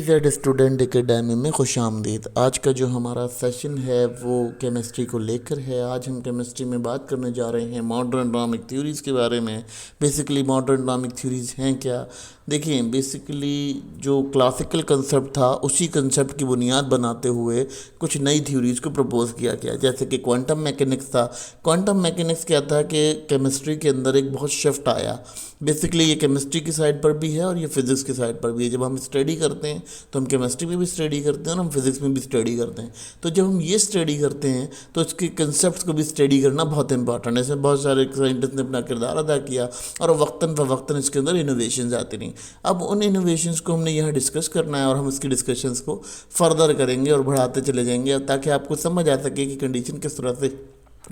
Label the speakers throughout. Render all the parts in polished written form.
Speaker 1: Z student academy में खुशामदीद। आज का जो हमारा सेशन है वो केमिस्ट्री को लेकर है। आज हम केमिस्ट्री में बात करने जा रहे हैं मॉडर्न एटॉमिक थ्योरीज़ के बारे में। बेसिकली मॉडर्न एटॉमिक थ्योरीज़ हैं क्या? देखिए, बेसिकली जो क्लासिकल कंसेप्ट था उसी कंसेप्ट की बुनियाद बनाते हुए कुछ नई थ्योरीज़ को प्रपोज किया गया, जैसे कि क्वांटम मैकेनिक्स था। क्वांटम मैकेनिक्स क्या था कि केमिस्ट्री के अंदर एक बहुत शिफ्ट आया। बेसिकली ये केमिस्ट्री की साइड पर भी है और ये फिज़िक्स की साइड पर भी है। जब हम स्टडी करते हैं तो हम केमिस्ट्री में भी स्टडी करते हैं और हम फिज़िक्स में भी स्टडी करते हैं। तो जब हम ये स्टडी करते हैं तो इसके कंसेप्ट को भी स्टडी करना बहुत इंपॉर्टेंट है। इसमें बहुत सारे साइंटिस्ट ने अपना किरदार अदा किया और वक्तन फ़वक्तन इसके अंदर इनोवेशन आती रहीं। अब उन इनोवेशंस को हमने यहाँ डिस्कस करना है और हम इसकी डिस्कशंस को फर्दर करेंगे और बढ़ाते चले जाएंगे ताकि आपको समझ आ सके कि कंडीशन किस तरह से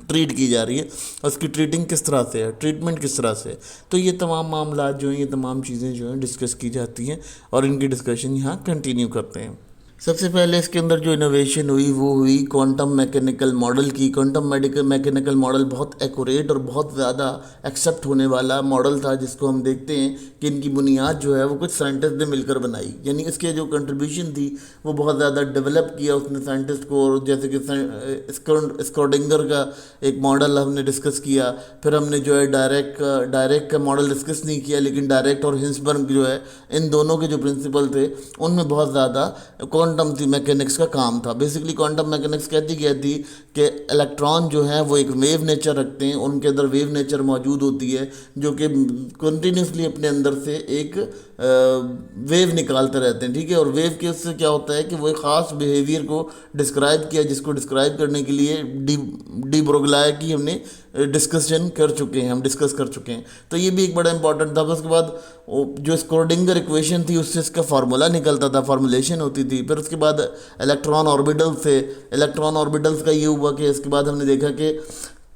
Speaker 1: ट्रीट की जा रही है और उसकी ट्रीटिंग किस तरह से है, ट्रीटमेंट किस तरह से है। तो ये तमाम मामला जो हैं, ये तमाम चीज़ें जो हैं डिस्कस की जाती हैं और इनकी डिस्कशन यहाँ कंटिन्यू करते हैं। सबसे पहले इसके अंदर जो इनोवेशन हुई वो हुई क्वांटम मैकेनिकल मॉडल की। क्वांटम मैकेनिकल मॉडल बहुत एक्यूरेट और बहुत ज़्यादा एक्सेप्ट होने वाला मॉडल था, जिसको हम देखते हैं कि इनकी बुनियाद जो है वो कुछ साइंटिस्ट ने मिलकर बनाई। यानी इसके जो कंट्रीब्यूशन थी वो बहुत ज़्यादा डेवलप किया उसने साइंटिस्ट को। और जैसे कि स्क्रोडिंगर का एक मॉडल हमने डिस्कस किया, फिर हमने जो है डायरेक्ट का मॉडल डिस्कस नहीं किया, लेकिन डायरेक्ट और हिंसबर्ग जो है इन दोनों के जो प्रिंसिपल थे उनमें बहुत ज़्यादा क्वांटम थी मैकेनिक्स का काम था। बेसिकली क्वांटम मैकेनिक्स कहती क्या थी कि इलेक्ट्रॉन जो है वो एक वेव नेचर रखते हैं, उनके अंदर वेव नेचर मौजूद होती है जो कि कंटिन्यूसली अपने अंदर से एक वेव निकालते रहते हैं। ठीक है, और वेव के उससे क्या होता है कि वो एक ख़ास बिहेवियर को डिस्क्राइब किया, जिसको डिस्क्राइब करने के लिए डी ब्रोगलाय की हमने डिस्कशन कर चुके हैं, हम डिस्कस कर चुके हैं। तो ये भी एक बड़ा इंपॉर्टेंट था। उसके बाद जो स्क्रोडिंगर इक्वेशन थी उससे इसका फार्मूला निकलता था, फार्मूलेशन होती थी। फिर उसके बाद इलेक्ट्रॉन ऑर्बिटल्स से, इलेक्ट्रॉन ऑर्बिटल्स का ये हुआ कि इसके बाद हमने देखा कि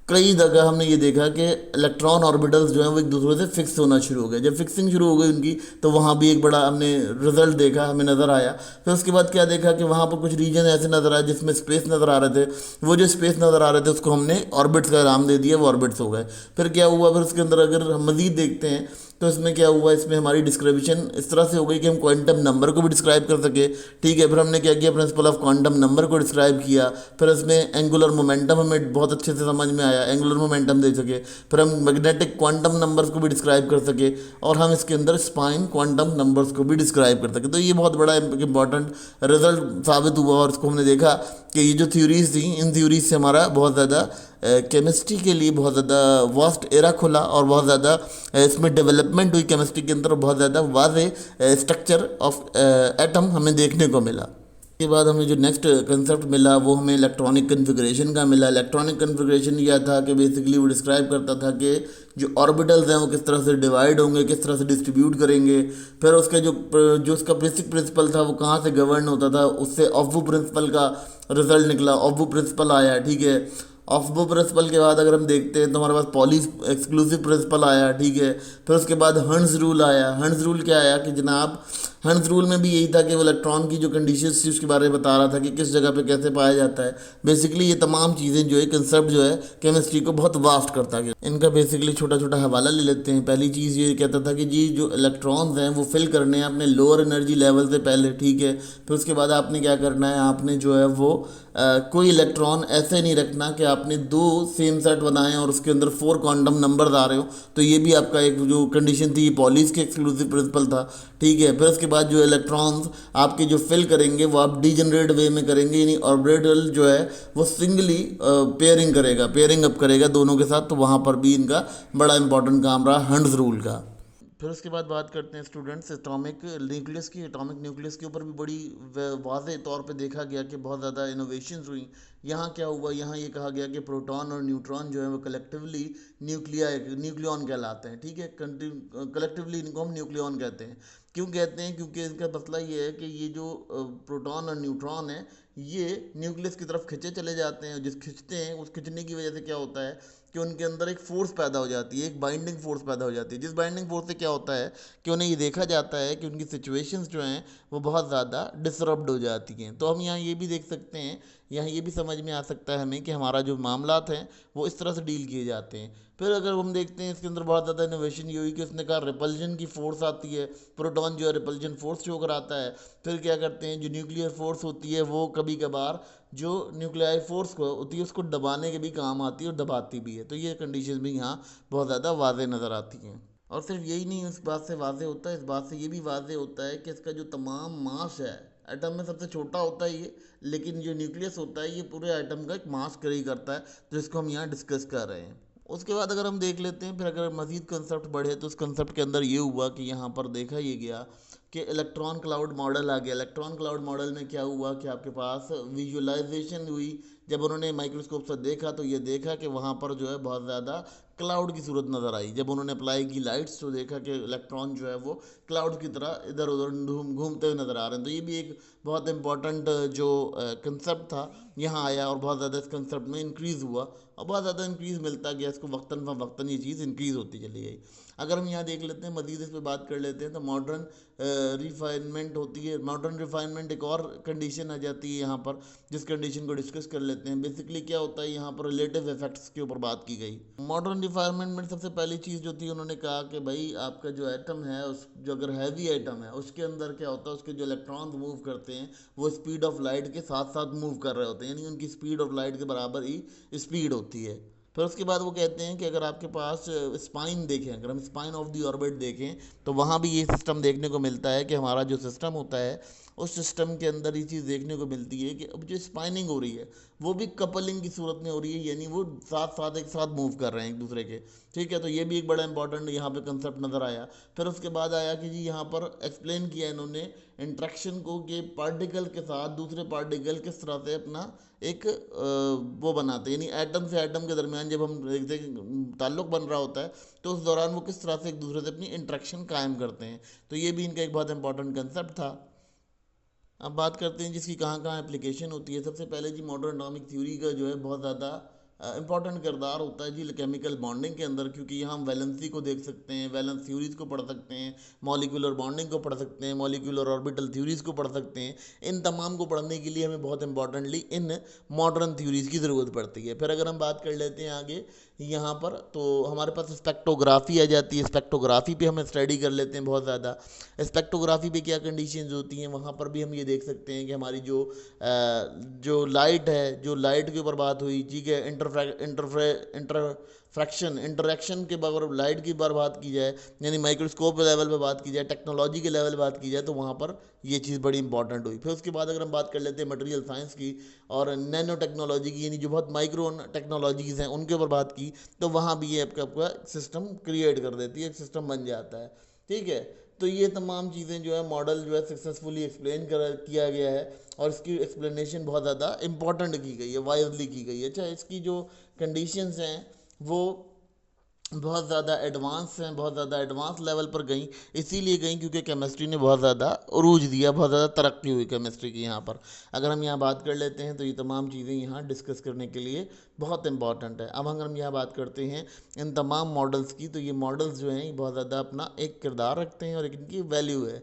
Speaker 1: कई जगह हमने ये देखा कि इलेक्ट्रॉन ऑर्बिटल्स जो हैं वो एक दूसरे से फिक्स होना शुरू हो गए। जब फिक्सिंग शुरू हो गई उनकी तो वहाँ भी एक बड़ा हमने रिजल्ट देखा, हमें नज़र आया। फिर उसके बाद क्या देखा कि वहाँ पर कुछ रीजन ऐसे नज़र आए जिसमें स्पेस नज़र आ रहे थे। वो जो स्पेस नज़र आ रहे थे उसको हमने ऑर्बिट्स का नाम दे दिया, वो ऑर्बिट्स हो गए। फिर क्या हुआ, फिर उसके अंदर अगर हम मज़ीद देखते हैं तो इसमें क्या हुआ, इसमें हमारी डिस्क्रिप्शन इस तरह से हो गई कि हम क्वांटम नंबर को भी डिस्क्राइब कर सके। ठीक है, फिर हमने क्या किया, प्रिंसिपल ऑफ क्वांटम नंबर को डिस्क्राइब किया। फिर इसमें एंगुलर मोमेंटम हमें बहुत अच्छे से समझ में आया, एंगुलर मोमेंटम दे सके। फिर हम मैग्नेटिक क्वांटम नंबर्स को भी डिस्क्राइब कर सके और हम इसके अंदर स्पाइन क्वांटम नंबर्स को भी डिस्क्राइब कर सके। तो ये बहुत बड़ा इंपॉर्टेंट रिजल्ट साबित हुआ और इसको हमने देखा कि ये जो थ्योरीज थी, इन थ्योरीज से हमारा बहुत ज़्यादा केमिस्ट्री के लिए बहुत ज़्यादा वास्ट एरा खुला और बहुत ज़्यादा इसमें डेवलपमेंट हुई केमिस्ट्री के अंदर। बहुत ज़्यादा वाज़े स्ट्रक्चर ऑफ एटम हमें देखने को मिला। के बाद हमें जो नेक्स्ट कंसेप्ट मिला वो हमें इलेक्ट्रॉनिक कन्फिग्रेशन का मिला। इलेक्ट्रॉनिक कन्फिग्रेशन यह था कि बेसिकली वो डिस्क्राइब करता था कि जो ऑर्बिटल्स हैं वो किस तरह से डिवाइड होंगे, किस तरह से डिस्ट्रीब्यूट करेंगे। फिर उसका जो उसका बेसिक प्रिंसिपल था वो कहाँ से गवर्न होता था, उससे ऑफवू प्रिंसिपल का रिजल्ट निकला, ऑफवू प्रिंसिपल आया। ठीक है, ऑफबो प्रिंसिपल के बाद अगर हम देखते हैं तो हमारे पास पॉली एक्सक्लूसिव प्रिंसिपल आया। ठीक है, फिर उसके बाद हर्न्स रूल आया। हर्न्स रूल क्या आया कि जनाब हर्न्स रूल में भी यही था कि वो इलेक्ट्रॉन की जो कंडीशंस थी उसके बारे में बता रहा था कि किस जगह पे कैसे पाया जाता है। बेसिकली ये तमाम चीज़ें जो है कंसेप्ट जो है केमिस्ट्री को बहुत वास्ट करता गया। इनका बेसिकली छोटा छोटा हवाला ले लेते हैं। पहली चीज़ ये कहता था कि जी जो इलेक्ट्रॉन्स हैं वो फिल करने हैं अपने लोअर एनर्जी लेवल से पहले। ठीक है, फिर उसके बाद आपने क्या करना है, आपने जो है वो कोई इलेक्ट्रॉन ऐसे नहीं रखना कि आपने दो सेम सेट बनाए और उसके अंदर 4 क्वांटम नंबर आ रहे हो। तो ये भी आपका एक जो कंडीशन थी पॉलीज के एक्सक्लूसिव प्रिंसिपल था। ठीक है, फिर उसके बाद जो इलेक्ट्रॉन्स आपके जो फिल करेंगे वो आप डीजनरेट वे में करेंगे, यानी ऑर्बिटल जो है वो सिंगली पेयरिंग करेगा, पेयरिंग अप करेगा दोनों के साथ। तो वहाँ पर भी इनका बड़ा इंपॉर्टेंट काम रहा हर्न्स रूल का। फिर उसके बाद बात करते हैं स्टूडेंट्स एटॉमिक न्यूक्लियस की। एटॉमिक न्यूक्लियस के ऊपर भी बड़ी वाज़े तौर पे देखा गया कि बहुत ज़्यादा इनोवेशंस हुई। यहाँ क्या हुआ, यहाँ ये कहा गया कि प्रोटॉन और न्यूट्रॉन जो है वो कलेक्टिवली न्यूक्लियॉन कहलाते हैं। ठीक है, कलेक्टिवली इनको हम न्यूक्लियॉन कहते हैं। क्यों कहते हैं? क्योंकि इनका मसला ये है कि ये जो प्रोटॉन और न्यूट्रॉन है ये न्यूक्लियस की तरफ खिंचे चले जाते हैं। जिस खिंचते हैं उस खिंचने की वजह से क्या होता है कि उनके अंदर एक फोर्स पैदा हो जाती है, एक बाइंडिंग फोर्स पैदा हो जाती है। जिस बाइंडिंग फोर्स से क्या होता है कि उन्हें ये देखा जाता है कि उनकी सिचुएशंस जो हैं वो बहुत ज़्यादा डिसरप्ट हो जाती हैं। तो हम यहाँ ये भी देख सकते हैं, यहाँ ये भी समझ में आ सकता है हमें कि हमारा जो मामलात हैं वो इस तरह से डील किए जाते हैं। फिर अगर हम देखते हैं इसके अंदर बहुत ज़्यादा इनोवेशन ये हुई कि उसने कहा रिपल्जन की फोर्स आती है, प्रोटॉन जो है रिपल्जन फोर्स शो कराता है। फिर क्या करते हैं, जो न्यूक्लियर फोर्स होती है वो कभी कभार जो न्यूक्लियर फोर्स को होती है उसको दबाने के भी काम आती है और दबाती भी है। तो ये कंडीशन भी यहाँ बहुत ज़्यादा वाज़े नज़र आती हैं। और सिर्फ यही नहीं इस बात से वाज़े होता है, इस बात से ये भी वाज़े होता है कि इसका जो तमाम मास है, एटम में सबसे छोटा होता है ये, लेकिन जो न्यूक्लियस होता है ये पूरे एटम का एक मास कैरी करता है, जिसको हम यहाँ डिस्कस कर रहे हैं। उसके बाद अगर हम देख लेते हैं, फिर अगर मज़ीद कंसेप्ट बढ़े तो उस कंसेप्ट के अंदर ये हुआ कि यहाँ पर देखा ये गया कि इलेक्ट्रॉन क्लाउड मॉडल आ गया। इलेक्ट्रॉन क्लाउड मॉडल में क्या हुआ कि आपके पास विजुअलाइजेशन हुई। जब उन्होंने माइक्रोस्कोप से देखा तो ये देखा कि वहाँ पर जो है बहुत ज़्यादा क्लाउड की सूरत नज़र आई। जब उन्होंने अप्लाई की लाइट्स तो देखा कि इलेक्ट्रॉन जो है वो क्लाउड की तरह इधर उधर घूमते हुए नज़र आ रहे हैं। तो ये भी एक बहुत इंपॉर्टेंट जो कंसेप्ट था यहाँ आया और बहुत ज़्यादा इस कंसेप्ट में इंक्रीज़ हुआ और बहुत ज़्यादा इंक्रीज़ मिलता गया इसको, वक्तन फ़वक्तन ये चीज़ इंक्रीज़ होती चली गई। अगर हम यहाँ देख लेते हैं, मज़ीद इस पर बात कर लेते हैं, तो मॉडर्न रिफाइनमेंट होती है। मॉडर्न रिफाइनमेंट एक और कंडीशन आ जाती है यहाँ पर, जिस कंडीशन को डिस्कस कर लेते हैं। बेसिकली क्या होता है, यहाँ पर रिलेटिव इफेक्ट्स के ऊपर बात की गई। मॉडर्न रिफाइनमेंट में सबसे पहली चीज़ जो थी, उन्होंने कहा कि भाई आपका जो एटम है उस जो अगर हैवी एटम है उसके अंदर क्या होता है, उसके जो इलेक्ट्रॉन्स मूव करते हैं वो स्पीड ऑफ लाइट के साथ साथ मूव कर रहे होते हैं, यानी उनकी स्पीड ऑफ लाइट के बराबर ही स्पीड होती है। फिर उसके बाद वो कहते हैं कि अगर आपके पास स्पाइन देखें, अगर हम स्पाइन ऑफ दी ऑर्बिट देखें तो वहाँ भी ये सिस्टम देखने को मिलता है कि हमारा जो सिस्टम होता है उस सिस्टम के अंदर ये चीज़ देखने को मिलती है कि अब जो स्पाइनिंग हो रही है वो भी कपलिंग की सूरत में हो रही है, यानी वो साथ साथ एक साथ मूव कर रहे हैं एक दूसरे के। ठीक है, तो ये भी एक बड़ा इंपॉर्टेंट यहाँ पे कंसेप्ट नज़र आया। फिर उसके बाद आया कि जी यहाँ पर एक्सप्लेन किया इन्होंने इंट्रैक्शन को कि पार्टिकल के साथ दूसरे पार्टिकल किस तरह से अपना एक वो बनाते हैं, यानी एटम से एटम के दरमियान जब हम देखते हैं ताल्लुक़ बन रहा होता है तो उस दौरान वो किस तरह से एक दूसरे से अपनी इंट्रैक्शन कायम करते हैं। तो ये भी इनका एक बहुत इंपॉर्टेंट कंसेप्ट था। अब बात करते हैं जिसकी कहाँ कहाँ एप्लीकेशन होती है। सबसे पहले जी मॉडर्न एटॉमिक थ्योरी का जो है बहुत ज़्यादा इंपॉर्टेंट किरदार होता है जी केमिकल बॉन्डिंग के अंदर, क्योंकि यहाँ हम वैलेंसी को देख सकते हैं, वैलेंस थ्योरीज को पढ़ सकते हैं, मॉलिक्यूलर बॉन्डिंग को पढ़ सकते हैं, मॉलिक्यूलर ऑर्बिटल थ्योरीज को पढ़ सकते हैं। इन तमाम को पढ़ने के लिए हमें बहुत इंपॉर्टेंटली इन मॉडर्न थ्योरीज की ज़रूरत पड़ती है। फिर अगर हम बात कर लेते हैं आगे यहाँ पर, तो हमारे पास स्पेक्ट्रोग्राफी आ जाती है। स्पेक्ट्रोग्राफी पे हम स्टडी कर लेते हैं बहुत ज़्यादा। स्पेक्ट्रोग्राफी पे क्या कंडीशंस होती हैं, वहाँ पर भी हम ये देख सकते हैं कि हमारी जो लाइट है, जो लाइट के ऊपर बात हुई, ठीक है, इंटरेक्शन के बगैर लाइट की बार बात की जाए, यानी माइक्रोस्कोप लेवल पे बात की जाए, टेक्नोलॉजी के लेवल पे बात की जाए, तो वहाँ पर ये चीज़ बड़ी इंपॉर्टेंट हुई। फिर उसके बाद अगर हम बात कर लेते हैं मटेरियल साइंस की और नैनो टेक्नोलॉजी की, यानी जो बहुत माइक्रो टेक्नोलॉजीज़ हैं उनके ऊपर बात की, तो वहाँ भी ये आपका सिस्टम क्रिएट कर देती है, एक सिस्टम बन जाता है। ठीक है, तो ये तमाम चीज़ें जो है मॉडल जो है सक्सेसफुली एक्सप्लेन किया गया है और इसकी एक्सप्लेनेशन बहुत ज़्यादा इंपॉर्टेंट की गई है, वाइजली की गई है। अच्छा, इसकी जो कंडीशंस हैं वो बहुत ज़्यादा एडवांस हैं, बहुत ज़्यादा एडवांस लेवल पर गई, इसीलिए गई क्योंकि केमिस्ट्री ने बहुत ज़्यादा उरूज दिया, बहुत ज़्यादा तरक्की हुई केमिस्ट्री की यहाँ पर। अगर हम यहाँ बात कर लेते हैं तो ये तमाम चीज़ें यहाँ डिस्कस करने के लिए बहुत इंपॉर्टेंट है। अब अगर हम यहाँ बात करते हैं इन तमाम मॉडल्स की, तो ये मॉडल्स जो हैं ये बहुत ज़्यादा अपना एक किरदार रखते हैं और एक इनकी वैल्यू है।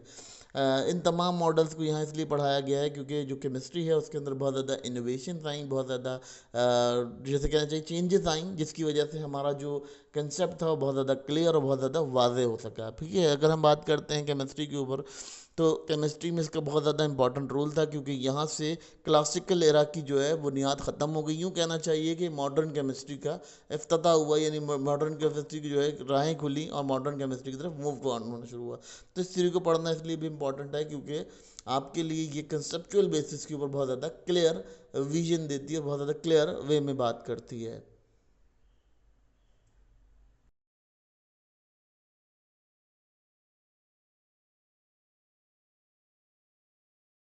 Speaker 1: इन तमाम मॉडल्स को यहाँ इसलिए पढ़ाया गया है क्योंकि जो केमिस्ट्री है उसके अंदर बहुत ज़्यादा इनोवेशन आई, बहुत ज़्यादा जैसे कहना चाहिए चेंजेस आई, जिसकी वजह से हमारा जो कंसेप्ट था वो बहुत ज़्यादा क्लियर और बहुत ज़्यादा वाज़े हो सका। ठीक है, अगर हम बात करते हैं केमिस्ट्री के ऊपर, तो केमिस्ट्री में इसका बहुत ज़्यादा इंपॉर्टेंट रोल था क्योंकि यहाँ से क्लासिकल एरा की जो है बुनियाद ख़त्म हो गई। यूँ कहना चाहिए कि मॉडर्न केमिस्ट्री का इफ्तिताह हुआ, यानी मॉडर्न केमिस्ट्री की जो है राहें खुली और मॉडर्न केमिस्ट्री की तरफ मूव ऑन होना शुरू हुआ। तो इस थ्योरी को पढ़ना इसलिए भी इम्पॉर्टेंट है क्योंकि आपके लिए ये कंसेप्चुअल बेसिस के ऊपर बहुत ज़्यादा क्लियर विजन देती है, बहुत ज़्यादा क्लियर वे में बात करती है।